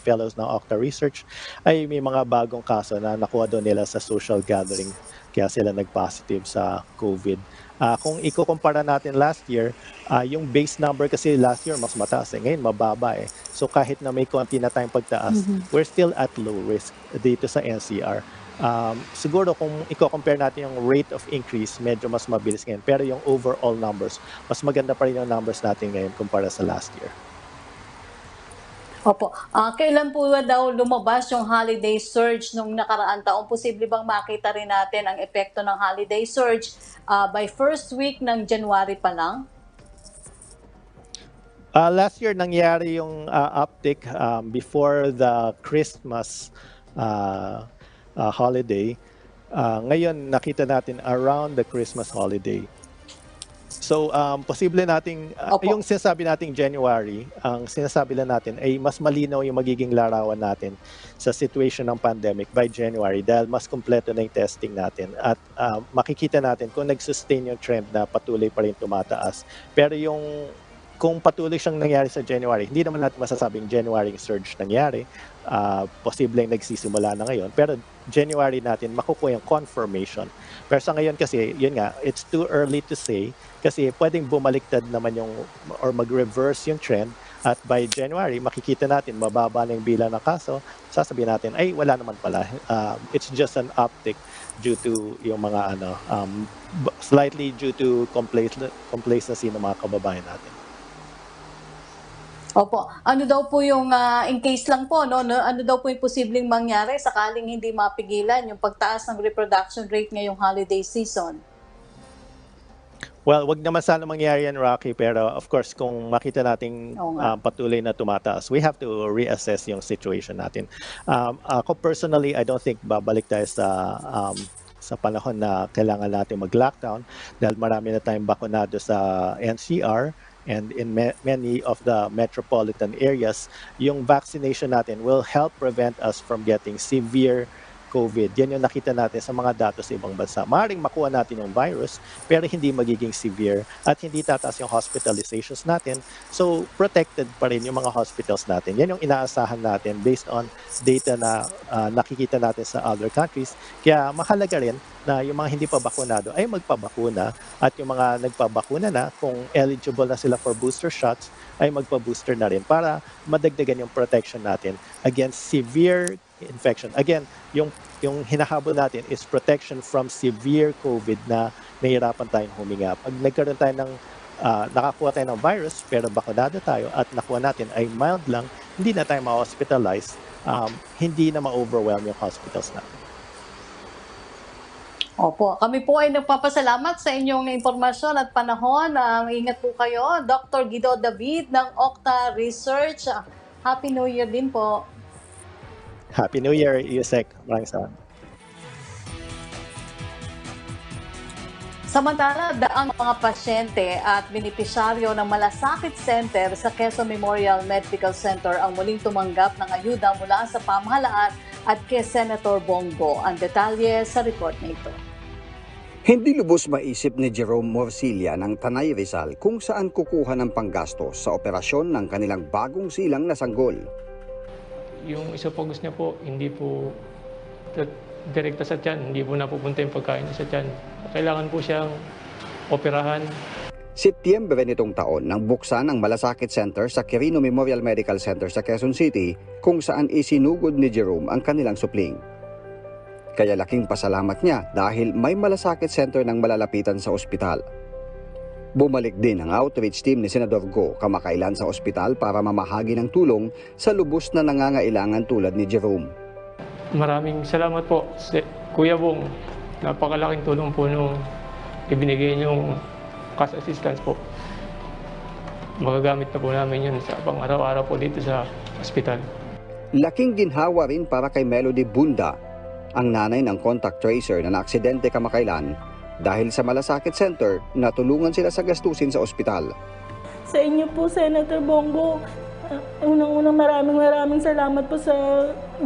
fellows ng Octa Research, ay may mga bagong kaso na nakuha doon nila sa social gathering. Kaya sila nag-positive sa COVID. Kung ikukumpara natin last year, yung base number kasi last year mas mataas. Ngayon mababa eh. So kahit na may konti na tayong pagtaas, we're still at low risk dito sa NCR. Siguro kung i-compare natin yung rate of increase, medyo mas mabilis ngayon. Pero yung overall numbers, mas maganda pa rin yung numbers natin ngayon kumpara sa last year. Opo. Kailan po daw lumabas yung holiday surge nung nakaraang taon? Posible bang makita rin natin ang epekto ng holiday surge by first week ng January pa lang? Last year, nangyari yung uptick before the Christmas holiday. Ngayon, nakita natin around the Christmas holiday. So, posible nating, Opo. yung sinasabi nating January, ang sinasabi lang natin ay mas malinaw yung magiging larawan natin sa situation ng pandemic by January dahil mas kumpleto na yung testing natin at makikita natin kung nag-sustain yung trend na patuloy pa rin tumataas. Pero kung patuloy siyang nangyari sa January, hindi naman natin masasabing January surge nangyari. Posibleng nagsisimula na ngayon. Pero January natin makukuha yung confirmation. Pero sa ngayon kasi, yun nga, it's too early to say kasi pwedeng bumaliktad naman or mag-reverse yung trend at by January, makikita natin mababa na yung bilang ng kaso, sasabihin natin, ay wala naman pala. It's just an uptick due to yung mga slightly due to complacency ng mga kababayan natin. Opo. Ano daw po yung, in case lang po, no, ano daw po yung posibleng mangyari sakaling hindi mapigilan yung pagtaas ng reproduction rate ngayong holiday season? Well, wag naman sana mangyari yan, Rocky, pero of course, kung makita nating patuloy na tumataas, we have to reassess yung situation natin. Ako personally, I don't think babalik tayo sa panahon na kailangan natin mag-lockdown dahil marami na tayong bakunado sa NCR and in many of the metropolitan areas, yung vaccination natin will help prevent us from getting severe COVID. Yan yung nakita natin sa mga datos sa ibang bansa. Maaaring makuha natin yung virus, pero hindi magiging severe at hindi tataas yung hospitalizations natin. So, protected pa rin yung mga hospitals natin. Yan yung inaasahan natin based on data na nakikita natin sa other countries. Kaya mahalaga rin na yung mga hindi pa bakunado ay magpabakuna at yung mga nagpabakuna na, kung eligible na sila for booster shots, ay magpa-booster na rin para madagdagan yung protection natin against severe infection. Again, yung hinahabol natin is protection from severe COVID na nahihirapan tayong huminga. Pag nagkaroon tayo nakakuha tayo ng virus pero bakunado tayo at nakuha natin ay mild lang, hindi na tayo ma-hospitalize, hindi na ma-overwhelm yung hospitals natin. Opo, kami po ay nagpapasalamat sa inyong impormasyon at panahon. Ingat po kayo, Dr. Guido David ng Octa Research. Happy New Year din po. Happy New Year, Yusek. Maraming salamat. Samantala, daang mga pasyente at benepisyaryo ng Malasakit Center sa Quezon Memorial Medical Center ang muling tumanggap ng ayuda mula sa pamahalaan at kay Senator Bongo. Ang detalye sa report na ito. Hindi lubos maisip ni Jerome Morcilla ng Tanay Rizal kung saan kukuha ng panggastos sa operasyon ng kanilang bagong silang na sanggol. Yung esophagus niya po, hindi po direkta sa tiyan, hindi po napupunta yung pagkain sa tiyan. Kailangan po siyang operahan. Setyembre nitong taon nang buksan ang Malasakit Center sa Quirino Memorial Medical Center sa Quezon City kung saan isinugod ni Jerome ang kanilang supling. Kaya laking pasalamat niya dahil may Malasakit Center ng malalapitan sa ospital. Bumalik din ang outreach team ni Senador Go kamakailan sa ospital para mamahagi ng tulong sa lubos na nangangailangan tulad ni Jerome. Maraming salamat po, Kuya Bong. Napakalaking tulong po nung ibinigay niyong cash assistance po. Magagamit na po namin yun sa pang-araw-araw po dito sa ospital. Laking ginhawa rin para kay Melody Bunda, ang nanay ng contact tracer na naaksidente kamakailan. Dahil sa Malasakit Center, natulungan sila sa gastusin sa ospital. Sa inyo po, Senator Bongo, unang-unang maraming salamat po sa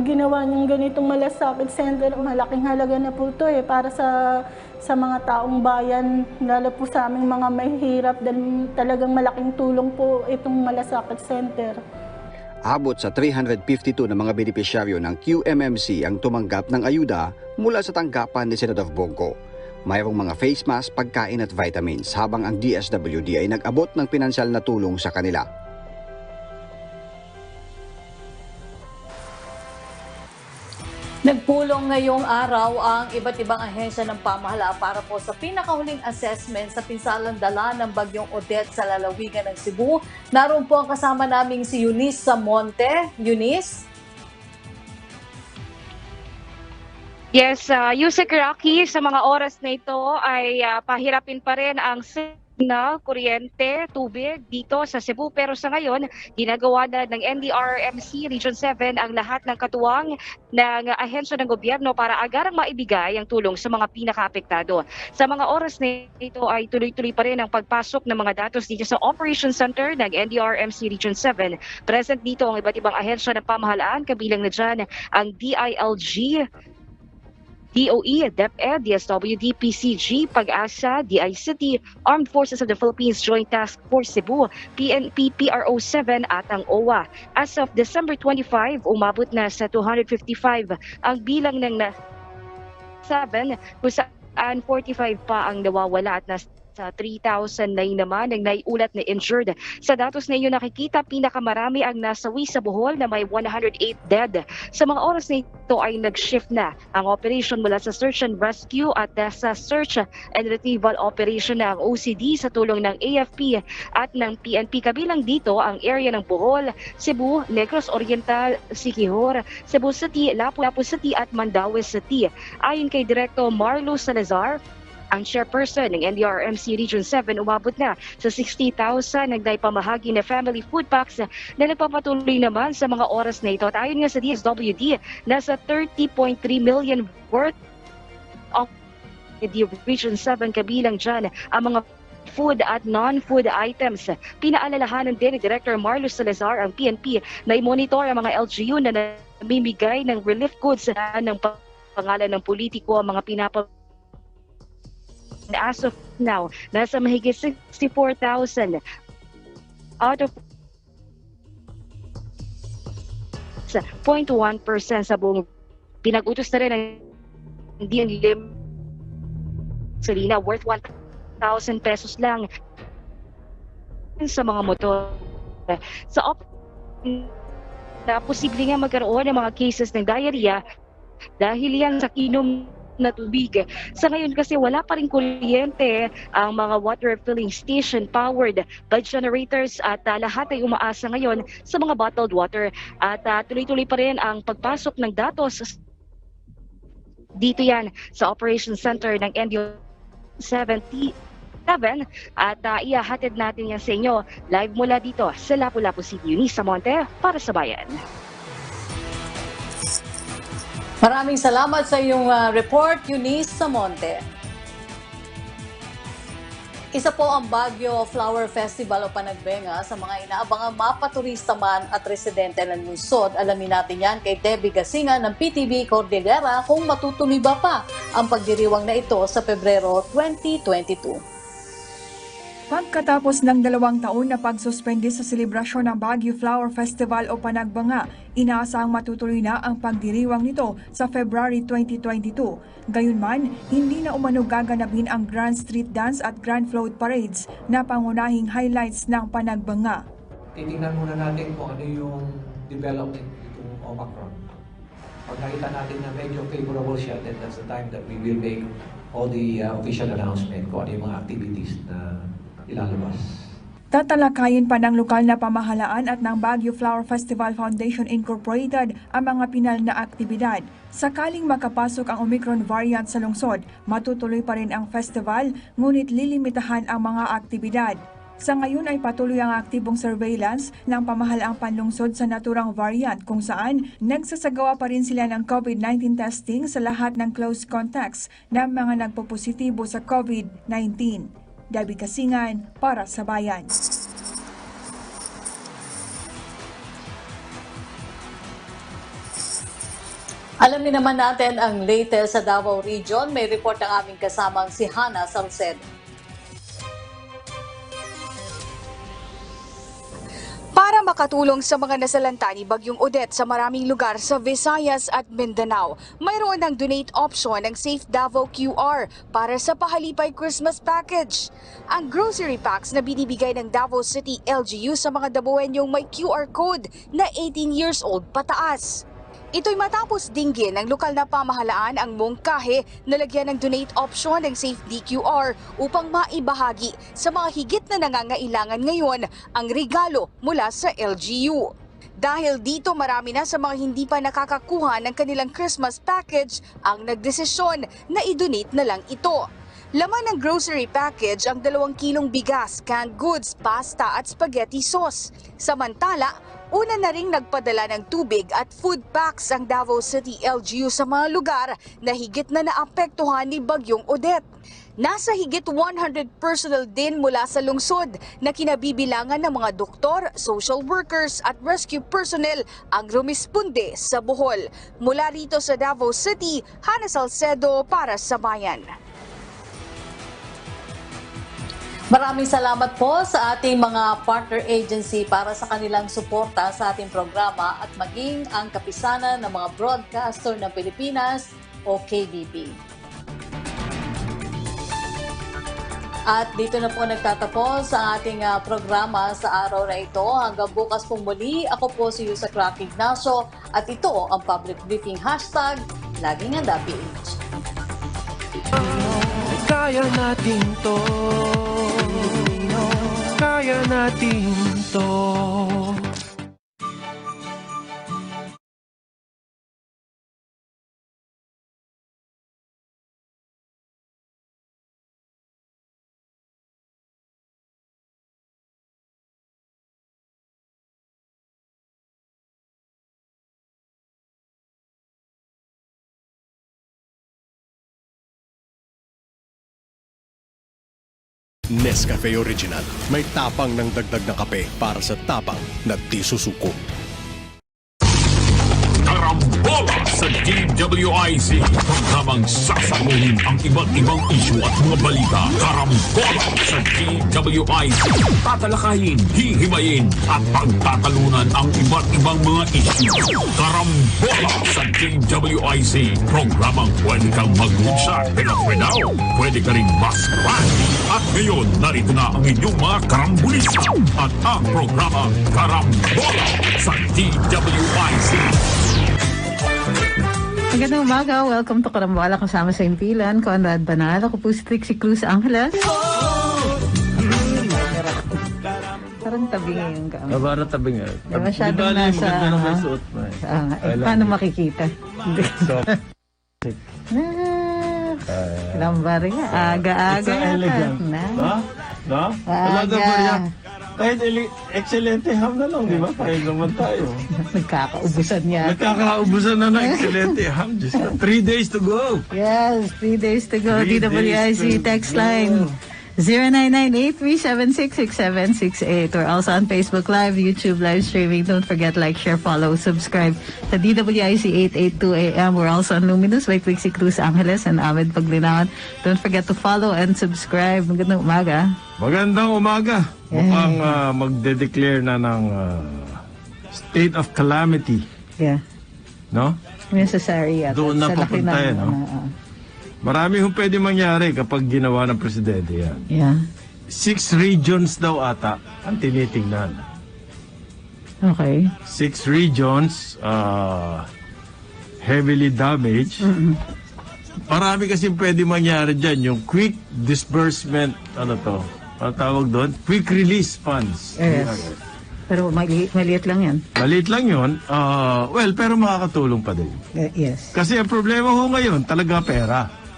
ginawa niyong ganitong Malasakit Center. Malaking halaga na po ito para sa mga taong bayan, lalo po sa aming mga mahihirap, dahil talagang malaking tulong po itong Malasakit Center. Abot sa 352 na mga benepisyaryo ng QMMC ang tumanggap ng ayuda mula sa tanggapan ni Senador Bongo. Mayroong mga face mask, pagkain at vitamins habang ang DSWD ay nag-abot ng pinansyal na tulong sa kanila. Nagpulong ngayong araw ang iba't ibang ahensya ng pamahalaan para po sa pinakahuling assessment sa pinsalang dala ng bagyong Odette sa lalawigan ng Cebu. Naroon po ang kasama naming si Eunice Samonte. Eunice? Yes, Yusek Rocky, sa mga oras na ito ay pahirapin pa rin ang na kuryente, tubig dito sa Cebu. Pero sa ngayon, ginagawa na ng NDRRMC Region 7 ang lahat ng katuwang ng ahensya ng gobyerno para agarang maibigay ang tulong sa mga pinakaapektado. Sa mga oras na ito ay tuloy-tuloy pa rin ang pagpasok ng mga datos dito sa Operation Center ng NDRRMC Region 7. Present dito ang iba't ibang ahensya ng pamahalaan, kabilang na dyan ang DILG, DOE, DepEd, DSWD, PCG, Pag-asa, DICT, Armed Forces of the Philippines Joint Task Force Cebu, PNP, PRO7 at ang OWA. As of December 25, umabot na sa 255 ang bilang ng 7 kung saan 45 pa ang nawawala at nasa 3,000 na naman ang naiulat na injured. Sa datos na iyo nakikita, pinakamarami ang nasawi sa Bohol na may 108 dead. Sa mga oras na ito ay nag-shift na ang operation mula sa search and rescue at sa search and retrieval operation ng OCD sa tulong ng AFP at ng PNP. Kabilang dito ang area ng Bohol, Cebu, Negros Oriental, Siquijor, Cebu City, Lapu-Lapu City at Mandaue City. Ayon kay Director Marlo Salazar, ang chairperson ng NDRRMC Region 7, umabot na sa 60,000 nagdaipamahagi na family food packs na nagpapatuloy naman sa mga oras na ito. At ayon nga sa DSWD, nasa 30.3 million worth of the Region 7, kabilang dyan ang mga food at non-food items. Pinaalalahanan din ni Director Marlo Salazar ang PNP na i-monitor ang mga LGU na namimigay ng relief goods ng pangalan ng politiko ang mga as of now, nasa mahigit 64,000 out of 0.1% sa buong pinag-utos na rin ng DNLIM Salina worth 1,000 pesos lang sa mga motor. Sa na posible nga magkaroon ng mga cases ng diarrhea dahil yan sa inom na tubig. Sa ngayon kasi wala pa rin kuryente ang mga water filling station powered by generators at lahat ay umaasa ngayon sa mga bottled water at tuloy-tuloy pa rin ang pagpasok ng datos dito yan sa Operation Center ng NDO 77 at iahatid natin yan sa inyo live mula dito sa Lapu-Lapu City. Eunice Monte para sa Bayan. Maraming salamat sa iyong report, Eunice Monte. Isa po ang Baguio Flower Festival o Panagbenga sa mga inaabangang mapaturista man at residente ng lungsod. Alamin natin yan kay Debbie Gasingan ng PTV Cordillera kung matutuloy ba pa ang pagdiriwang na ito sa Pebrero 2022. Pagkatapos ng 2 taon na pagsuspende sa selebrasyon ng Baguio Flower Festival o Panagbanga, inaasahang matutuloy na ang pagdiriwang nito sa February 2022. Gayunman, hindi na umano gaganapin ang Grand Street Dance at Grand Float Parades na pangunahing highlights ng Panagbanga. Titingnan muna natin kung ano yung development itong Omicron. Pag nakita natin na medyo favorable siya, then that's the time that we will make all the official announcement kung ano yung mga activities na ilalabas. Tatalakayin pa ng lokal na pamahalaan at ng Baguio Flower Festival Foundation Incorporated ang mga pinal na aktibidad. Sakaling makapasok ang Omicron variant sa lungsod, matutuloy pa rin ang festival, ngunit lilimitahan ang mga aktibidad. Sa ngayon ay patuloy ang aktibong surveillance ng pamahalaang panlungsod sa naturang variant kung saan nagsasagawa pa rin sila ng COVID-19 testing sa lahat ng close contacts ng mga nagpopositibo sa COVID-19. Debbie Kasingan para sa Bayan. Alamin naman natin ang latest sa Davao Region. May report ang aming kasamang si Handa Ph. Para makatulong sa mga nasalanta ni Bagyong Odette sa maraming lugar sa Visayas at Mindanao, mayroon ng donate option ng Safe Davao QR para sa pahalipay Christmas package. Ang grocery packs na binibigay ng Davao City LGU sa mga Dabawenyong may QR code na 18 years old pataas. Ito'y matapos dinggin ng lokal na pamahalaan ang mungkahe na lagyan ng donate option ng Safe DQR upang maibahagi sa mga higit na nangangailangan ngayon ang regalo mula sa LGU. Dahil dito marami na sa mga hindi pa nakakakuha ng kanilang Christmas package ang nagdesisyon na i-donate na lang ito. Laman ng grocery package ang 2 kilong bigas, canned goods, pasta at spaghetti sauce. Samantala, una na ring nagpadala ng tubig at food packs ang Davao City LGU sa mga lugar na higit na naapektuhan ni Bagyong Odette. Nasa higit 100 personnel din mula sa lungsod na kinabibilangan ng mga doktor, social workers at rescue personnel ang rumisponde sa Bohol. Mula rito sa Davao City, Hana Salcedo para sa Bayan. Maraming salamat po sa ating mga partner agency para sa kanilang suporta sa ating programa at maging ang kapisanan ng mga broadcaster ng Pilipinas o KBP. At dito na po nagtatapos ang ating programa sa araw na ito. Hanggang bukas pong muli, ako po si Yusa Crack Ignacio at ito ang Public Briefing Hashtag Laging Handa PH. Kaya natin to. Kaya natin to. Nescafe Original. May tapang ng dagdag na kape para sa tapang na di susuko. Karambola sa DWIC. Programang sasaguhin ang iba't ibang isyu at mga balita. Karambola sa DWIC. Tatalakayin, hihimayin at pagtatalunan ang iba't ibang mga isyu. Karambola sa DWIC. Programang pwede kang mag-chat pero pwede ka rin mas-chat. At ngayon, narito na ang inyong mga karambulista at ang programa Karambola sa DWIC. Magandang umaga. Welcome to Karambola. Kasama sa impilan, Conrad Banal. Ako po si Trixie Cruz Angeles. Parang tabi ngayon ka. Parang tabi ngayon. Masyadong nasa... paano makikita? Lambari nga. Aga-aga. It's elegant. No? Wala na ba yan? Kahit excelente ham na lang, di ba? Kahit naman tayo. Nagkakaubusan niya. Nagkakaubusan na ng excelente ham. Just 3 days to go. Yes, 3 days to go. DWIC text line 0998-376-6768. We're also on Facebook Live, YouTube live streaming. Don't forget, like, share, follow, subscribe to DWIC 882 AM. We're also on Luminous by Trixie Cruz Angeles and Ahmed Paglinawan. Don't forget to follow and subscribe. Magandang umaga. Magandang umaga. Mukhang magde-declare na ng state of calamity. Yeah. No? Necessary yata. Doon na papunta yan, no? Marami hong pwede mangyari kapag ginawa ng presidente yan. Yeah. 6 regions daw ata ang tinitingnan. Okay. 6 regions heavily damaged. Marami kasi pwede mangyari dyan. Yung quick disbursement, ano tawag doon? Quick release funds. Yes. Pero maliit lang yan. Maliit lang yun. Well, pero makakatulong pa din. Yes. Kasi ang problema ho ngayon, talaga pera.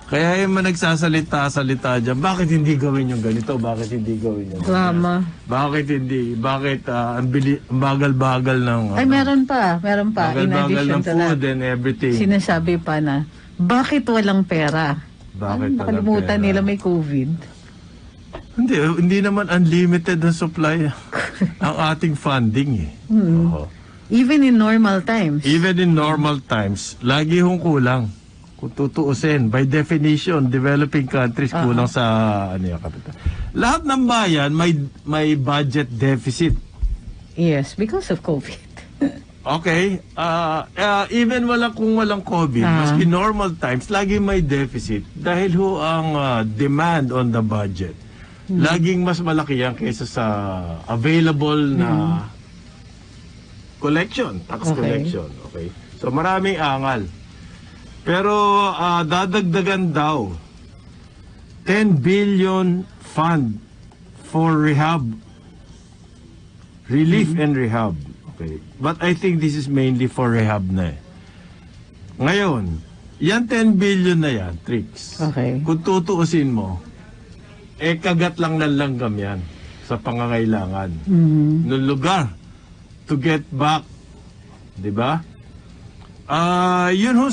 Kaya yung nagsasalita dyan, bakit hindi gawin yung ganito? Bakit hindi gawin yung drama? Bakit hindi? Bakit ang bagal-bagal ng... Ay, meron pa. Bagal-bagal ng food and everything. Sinasabi pa na, bakit walang pera? Bakit nakalimutan nila may COVID? Hindi naman unlimited ang supply ang ating funding eh. Even in normal times. Even in normal times, lagi hong kulang. Kung tutuusin, by definition, developing countries kulang sa kapital. Lahat ng bayan may budget deficit. Yes, because of COVID. Okay, even kung walang COVID, maski normal times, lagi may deficit dahil ho ang demand on the budget. Laging mas malaki yan kaysa sa available na collection, tax collection. Okay. So maraming angal. Pero dadagdagan daw 10 billion fund for rehab. Relief and rehab. Okay. But I think this is mainly for rehab na eh. Ngayon, Yan 10 billion na yan, Trix. Okay. Kung tutuusin mo, kagat lang ng langgam yan sa pangangailangan. Nung lugar to get back, di ba? Yun ho